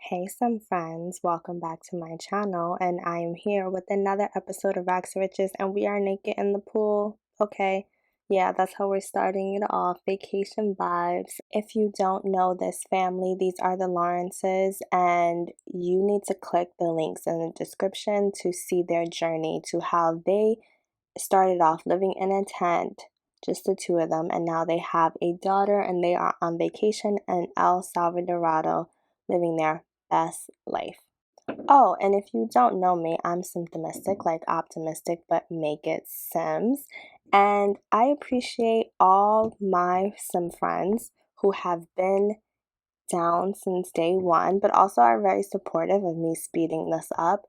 Hey, some friends, welcome back to my channel, and I am here with another episode of Rags to Riches, and we are naked in the pool. Okay, yeah, that's how we're starting it off. Vacation vibes. If you don't know this family, these are the Lawrences, and you need to click the links in the description to see their journey to how they started off living in a tent, just the two of them, and now they have a daughter and they are on vacation in El Salvador, living their best life. Oh, and if you don't know me, I'm symptomistic, like optimistic, but make it Sims. And I appreciate all my Sim friends who have been down since day one, but also are very supportive of me speeding this up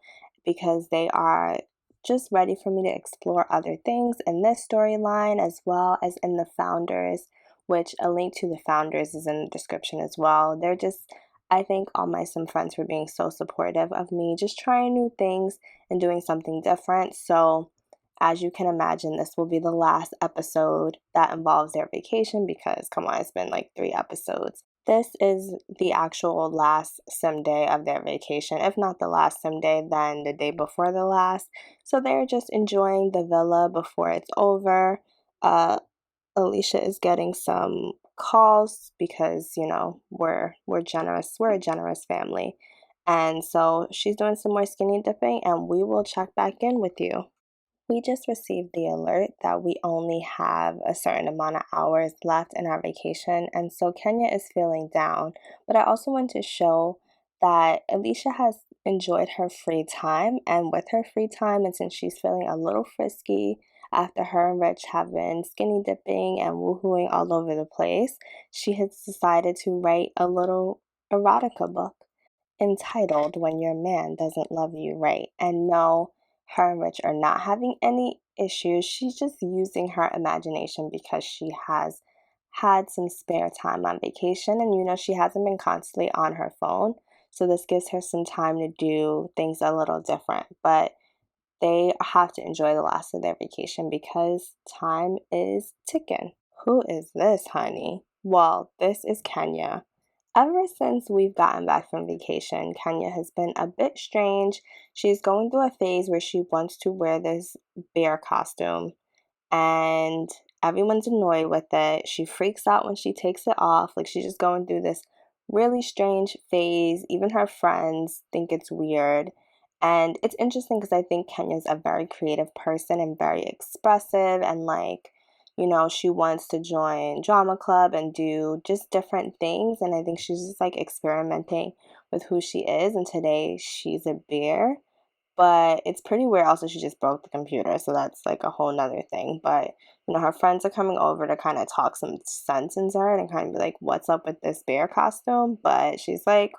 because they are just ready for me to explore other things in this storyline as well as in the founders, which a link to the founders is in the description as well. They're just, I thank all my Sim friends for being so supportive of me, just trying new things and doing something different. So, as you can imagine, this will be the last episode that involves their vacation because, come on, it's been like 3 episodes. This is the actual last sim day of their vacation. If not the last sim day, then the day before the last. So they're just enjoying the villa before it's over. Uh, Alicia is getting some calls because, we're generous. We're a generous family. And so she's doing some more skinny dipping, and we will check back in with you. We just received the alert that we only have a certain amount of hours left in our vacation, and so Kenya is feeling down. But I also want to show that Alicia has enjoyed her free time, and with her free time, and since she's feeling a little frisky after her and Rich have been skinny dipping and woohooing all over the place, she has decided to write a little erotica book entitled When Your Man Doesn't Love You Right. And no, her and Rich are not having any issues. She's just using her imagination because she has had some spare time on vacation and she hasn't been constantly on her phone. So this gives her some time to do things a little different. But they have to enjoy the last of their vacation because time is ticking. Who is this, honey? Well, this is Kenya. Ever since we've gotten back from vacation, Kenya has been a bit strange. She's going through a phase where she wants to wear this bear costume, and everyone's annoyed with it. She freaks out when she takes it off. Like, she's just going through this really strange phase. Even her friends think it's weird. And it's interesting because I think Kenya's a very creative person and very expressive, and she wants to join drama club and do just different things, and I think she's just like experimenting with who she is, and today she's a bear. But it's pretty weird. Also, she just broke the computer, so that's like a whole nother thing. But her friends are coming over to kind of talk some sense into her and kind of be like, what's up with this bear costume? But she's like,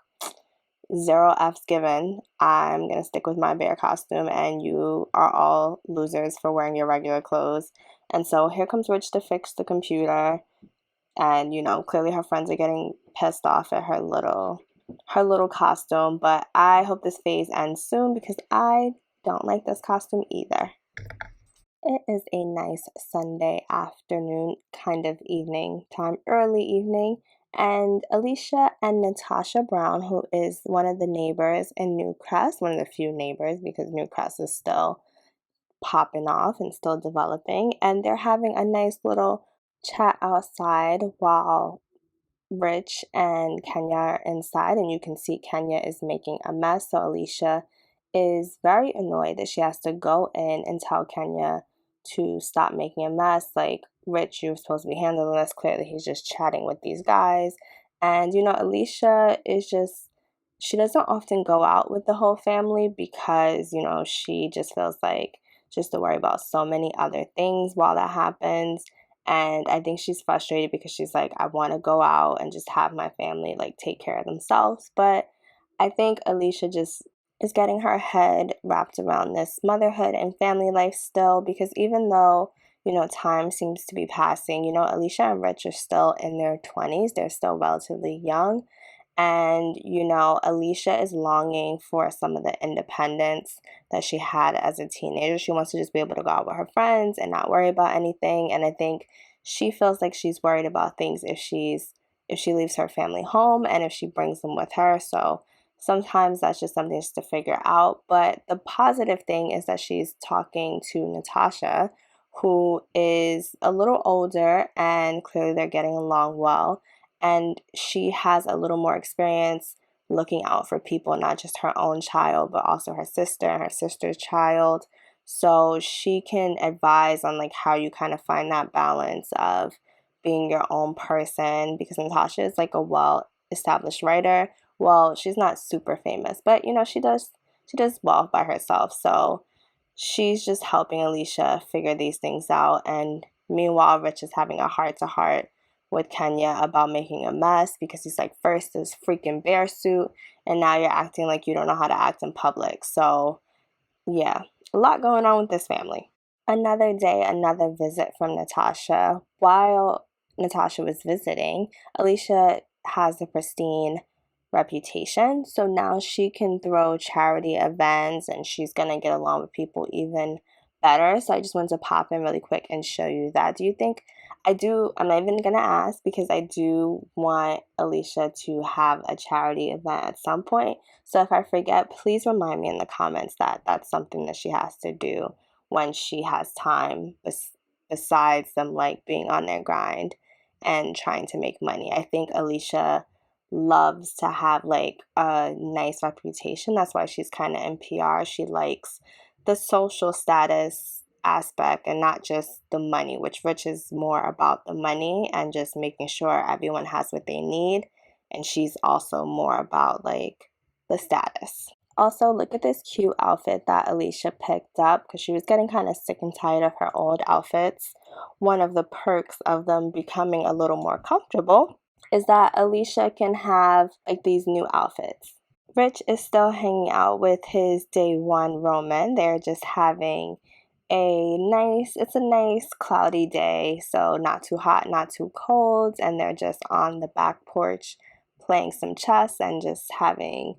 zero F's given. I'm gonna stick with my bear costume, and you are all losers for wearing your regular clothes. And so here comes Rich to fix the computer, and clearly her friends are getting pissed off at her little costume. But I hope this phase ends soon because I don't like this costume either. It is a nice Sunday afternoon, kind of evening time, early evening, and Alicia and Natasha Brown, who is one of the neighbors in Newcrest, one of the few neighbors because Newcrest is still popping off and still developing, and they're having a nice little chat outside while Rich and Kenya are inside, and you can see Kenya is making a mess. So Alicia is very annoyed that she has to go in and tell Kenya to stop making a mess. Like, Rich, you're supposed to be handling this. Clearly, he's just chatting with these guys. And, Alicia is just, she doesn't often go out with the whole family because, she just feels like just to worry about so many other things while that happens. And I think she's frustrated because she's like, I want to go out and just have my family like take care of themselves. But I think Alicia just is getting her head wrapped around this motherhood and family life still because even though, time seems to be passing, Alicia and Rich are still in their 20s. They're still relatively young. And, Alicia is longing for some of the independence that she had as a teenager. She wants to just be able to go out with her friends and not worry about anything. And I think she feels like she's worried about things if she leaves her family home and if she brings them with her. So, sometimes that's just something just to figure out. But the positive thing is that she's talking to Natasha, who is a little older, and clearly they're getting along well. And she has a little more experience looking out for people, not just her own child, but also her sister and her sister's child. So she can advise on like how you kind of find that balance of being your own person, because Natasha is like a well established writer. Well, she's not super famous, but you know, she does well by herself. So she's just helping Alicia figure these things out. And meanwhile, Rich is having a heart to heart with Kenya about making a mess, because he's like, first this freaking bear suit, and now you're acting like you don't know how to act in public. So yeah, a lot going on with this family. Another day, another visit from Natasha. While Natasha was visiting, Alicia has a pristine reputation, so now she can throw charity events and she's gonna get along with people even better. So I just wanted to pop in really quick and show you that. Do you think I do? I'm not even gonna ask, because I do want Alicia to have a charity event at some point. So if I forget, please remind me in the comments that that's something that she has to do when she has time, besides them like being on their grind and trying to make money. I think Alicia loves to have like a nice reputation. That's why she's kind of in PR. She likes the social status aspect and not just the money, which Rich is more about the money and just making sure everyone has what they need. And she's also more about like the status. Also, look at this cute outfit that Alicia picked up, because she was getting kind of sick and tired of her old outfits. One of the perks of them becoming a little more comfortable is that Alicia can have like these new outfits. Rich is still hanging out with his day one Roman. They're just having it's a nice cloudy day, so not too hot, not too cold, and they're just on the back porch playing some chess and just having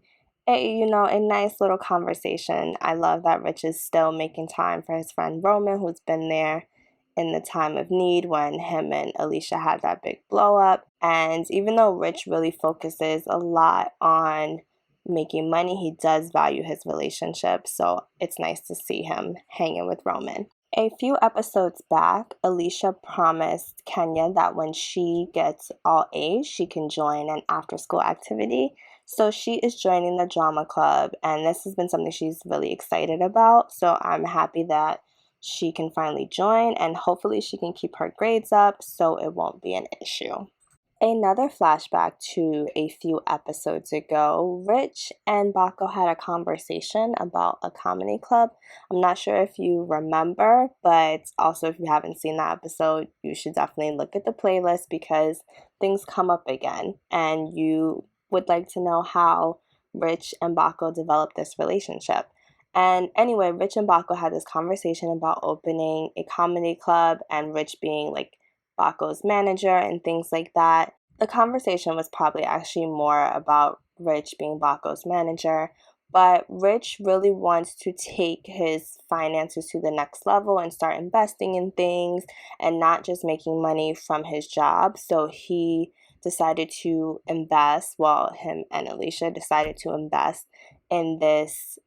a nice little conversation. I love that Rich is still making time for his friend Roman, who's been there in the time of need when him and Alicia had that big blow up. And even though Rich really focuses a lot on making money, he does value his relationship. So it's nice to see him hanging with Roman. A few episodes back, Alicia promised Kenya that when she gets all A's, she can join an after school activity. So she is joining the drama club, and this has been something she's really excited about. So I'm happy that she can finally join, and hopefully she can keep her grades up so it won't be an issue. Another flashback to a few episodes ago, Rich and Baco had a conversation about a comedy club. I'm not sure if you remember, but also if you haven't seen that episode, you should definitely look at the playlist, because things come up again and you would like to know how Rich and Baco developed this relationship. And anyway, Rich and Baco had this conversation about opening a comedy club and Rich being like Baco's manager and things like that. The conversation was probably actually more about Rich being Baco's manager, but Rich really wants to take his finances to the next level and start investing in things and not just making money from his job. So he decided to invest, well, him and Alicia decided to invest in this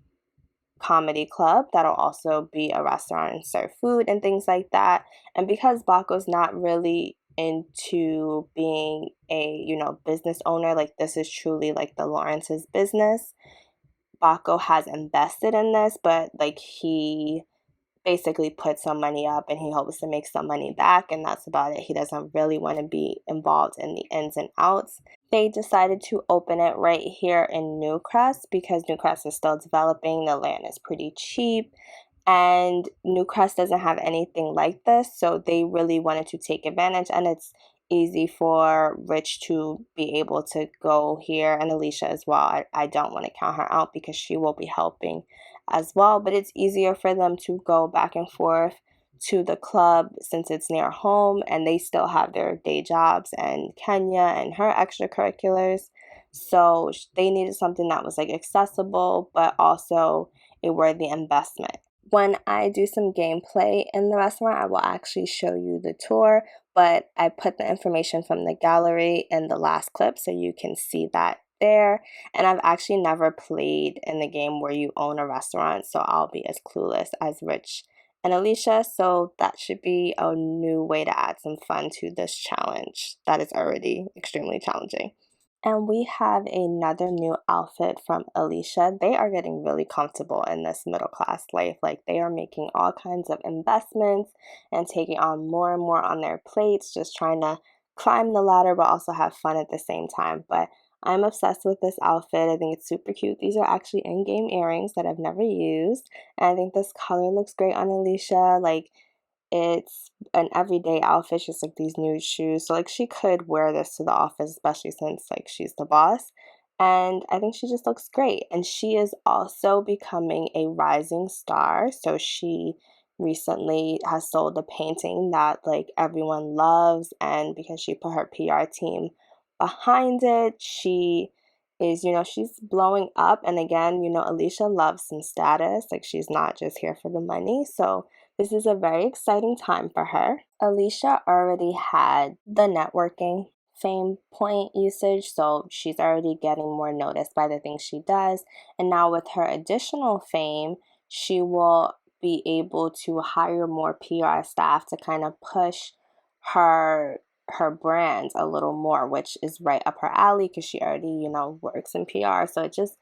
comedy club that'll also be a restaurant and serve food and things like that. And because Baco's not really into being a business owner, like this is truly like the Lawrence's business, Baco has invested in this, but like he basically put some money up and he hopes to make some money back, and that's about it. He doesn't really want to be involved in the ins and outs. They decided to open it right here in Newcrest because Newcrest is still developing. The land is pretty cheap and Newcrest doesn't have anything like this, so they really wanted to take advantage, and it's easy for Rich to be able to go here, and Alicia as well. I don't want to count her out because she will be helping as well, but it's easier for them to go back and forth to the club since it's near home and they still have their day jobs and Kenya and her extracurriculars. So they needed something that was like accessible but also a worthy investment. When I do some gameplay in the restaurant, I will actually show you the tour, but I put the information from the gallery in the last clip so you can see that there. And I've actually never played in the game where you own a restaurant, so I'll be as clueless as Rich and Alicia. So that should be a new way to add some fun to this challenge that is already extremely challenging. And we have another new outfit from Alicia. They are getting really comfortable in this middle class life. Like, they are making all kinds of investments and taking on more and more on their plates, just trying to climb the ladder but also have fun at the same time. But I'm obsessed with this outfit. I think it's super cute. These are actually in-game earrings that I've never used. And I think this color looks great on Alicia. Like, it's an everyday outfit, just like these nude shoes. So like she could wear this to the office, especially since like she's the boss. And I think she just looks great. And she is also becoming a rising star. So she recently has sold a painting that like everyone loves, and because she put her PR team behind it, she is, she's blowing up. And again, Alicia loves some status. Like, she's not just here for the money. So this is a very exciting time for her. Alicia already had the networking fame point usage, so she's already getting more noticed by the things she does. And now with her additional fame, she will be able to hire more PR staff to kind of push her brand a little more, which is right up her alley because she already, works in PR. So it's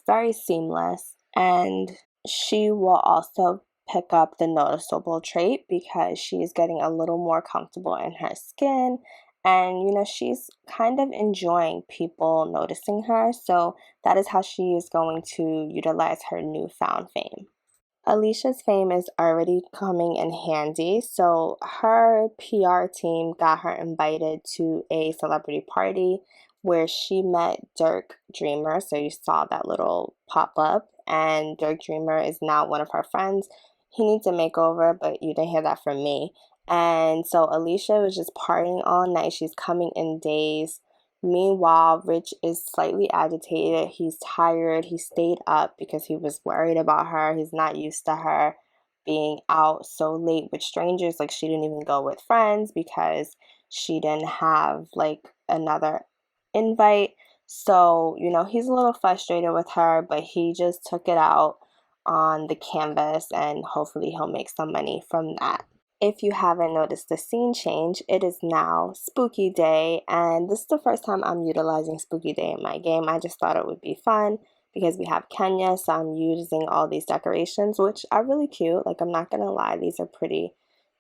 very seamless. And she will also pick up the noticeable trait because she's getting a little more comfortable in her skin, and she's kind of enjoying people noticing her. So that is how she is going to utilize her newfound fame. Alicia's fame is already coming in handy. So her PR team got her invited to a celebrity party where she met Dirk Dreamer. So you saw that little pop up, and Dirk Dreamer is now one of her friends. He needs a makeover, but you didn't hear that from me. And so Alicia was just partying all night. She's coming in days. Meanwhile, Rich is slightly agitated. He's tired. He stayed up because he was worried about her. He's not used to her being out so late with strangers. Like, she didn't even go with friends because she didn't have like another invite. So, he's a little frustrated with her, but he just took it out on the canvas, and hopefully he'll make some money from that. If you haven't noticed the scene change, it is now Spooky Day, and this is the first time I'm utilizing Spooky Day in my game. I just thought it would be fun because we have Kenya, so I'm using all these decorations, which are really cute. Like, I'm not gonna lie, these are pretty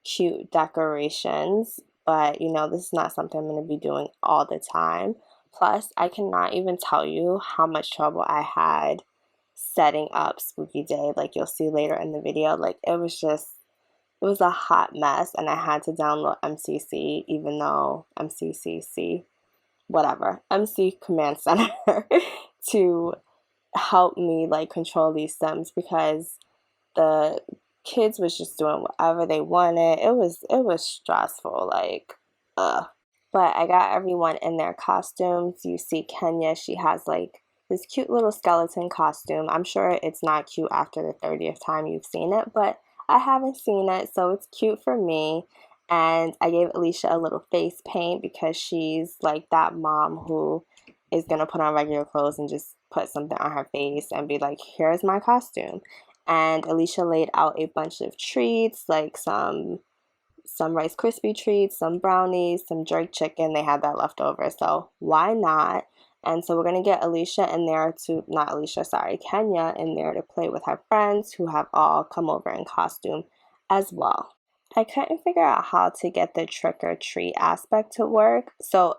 cute decorations, but this is not something I'm gonna be doing all the time. Plus, I cannot even tell you how much trouble I had setting up Spooky Day. Like, you'll see later in the video. Like, it was a hot mess, and I had to download MCC, even though MCCC, whatever, MC Command Center to help me like control these sims, because the kids was just doing whatever they wanted. It was stressful, like, ugh. But I got everyone in their costumes. You see Kenya, she has like this cute little skeleton costume. I'm sure it's not cute after the 30th time you've seen it, but I haven't seen it, so it's cute for me. And I gave Alicia a little face paint because she's like that mom who is gonna put on regular clothes and just put something on her face and be like, here's my costume. And Alicia laid out a bunch of treats, like some Rice Krispie treats, some brownies, some jerk chicken. They had that left over, so why not? And so we're going to get Alicia in there to, not Alicia, sorry, Kenya in there to play with her friends who have all come over in costume as well. I couldn't figure out how to get the trick or treat aspect to work. So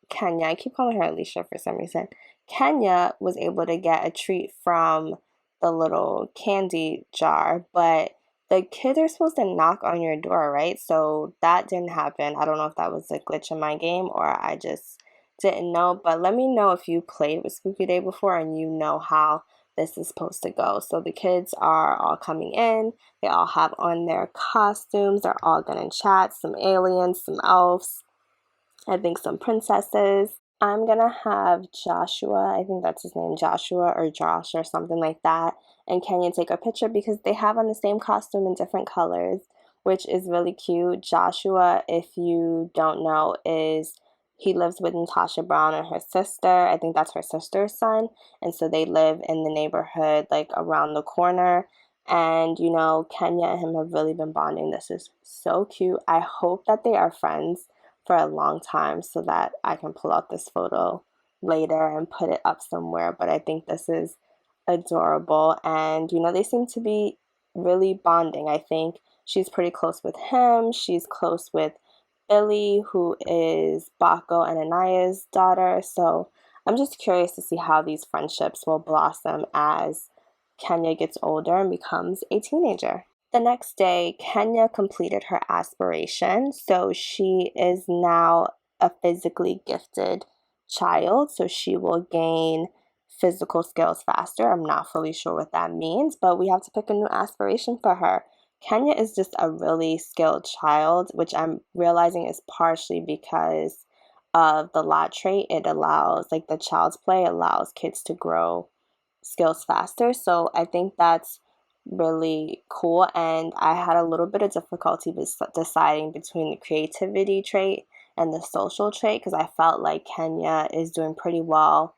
Kenya, I keep calling her Alicia for some reason. Kenya was able to get a treat from the little candy jar, but the kids are supposed to knock on your door, right? So that didn't happen. I don't know if that was a glitch in my game or I just didn't know, but let me know if you played with Spooky Day before and you know how this is supposed to go. So the kids are all coming in. They all have on their costumes. They're all gonna chat. Some aliens, some elves, I think some princesses. I'm gonna have Joshua, I think that's his name, Joshua or Josh or something like that, and Kenya take a picture because they have on the same costume in different colors, which is really cute. Joshua, if you don't know, is he lives with Natasha Brown and her sister. I think that's her sister's son. And so they live in the neighborhood, like around the corner. And, you know, Kenya and him have really been bonding. This is so cute. I hope that they are friends for a long time so that I can pull out this photo later and put it up somewhere. But I think this is adorable. And, you know, they seem to be really bonding. I think she's pretty close with him. She's close with Billy, who is Baco and Anaya's daughter. So I'm just curious to see how these friendships will blossom as Kenya gets older and becomes a teenager. The next day, Kenya completed her aspiration. So she is now a physically gifted child. So she will gain physical skills faster. I'm not fully sure what that means, but we have to pick a new aspiration for her. Kenya is just a really skilled child, which I'm realizing is partially because of the lot trait. It allows, like the child's play allows kids to grow skills faster. So I think that's really cool. And I had a little bit of difficulty deciding between the creativity trait and the social trait because I felt like Kenya is doing pretty well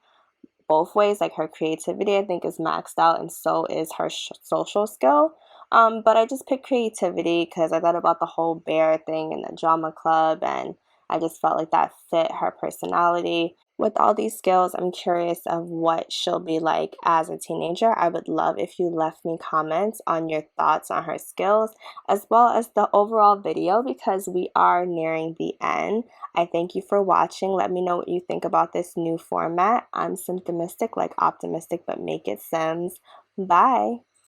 both ways. Like her creativity, I think, is maxed out, and so is her social skill. But I just picked creativity because I thought about the whole bear thing and the drama club, and I just felt like that fit her personality. With all these skills, I'm curious of what she'll be like as a teenager. I would love if you left me comments on your thoughts on her skills as well as the overall video because we are nearing the end. I thank you for watching. Let me know what you think about this new format. I'm symptomistic like optimistic, but make it Sims. Bye.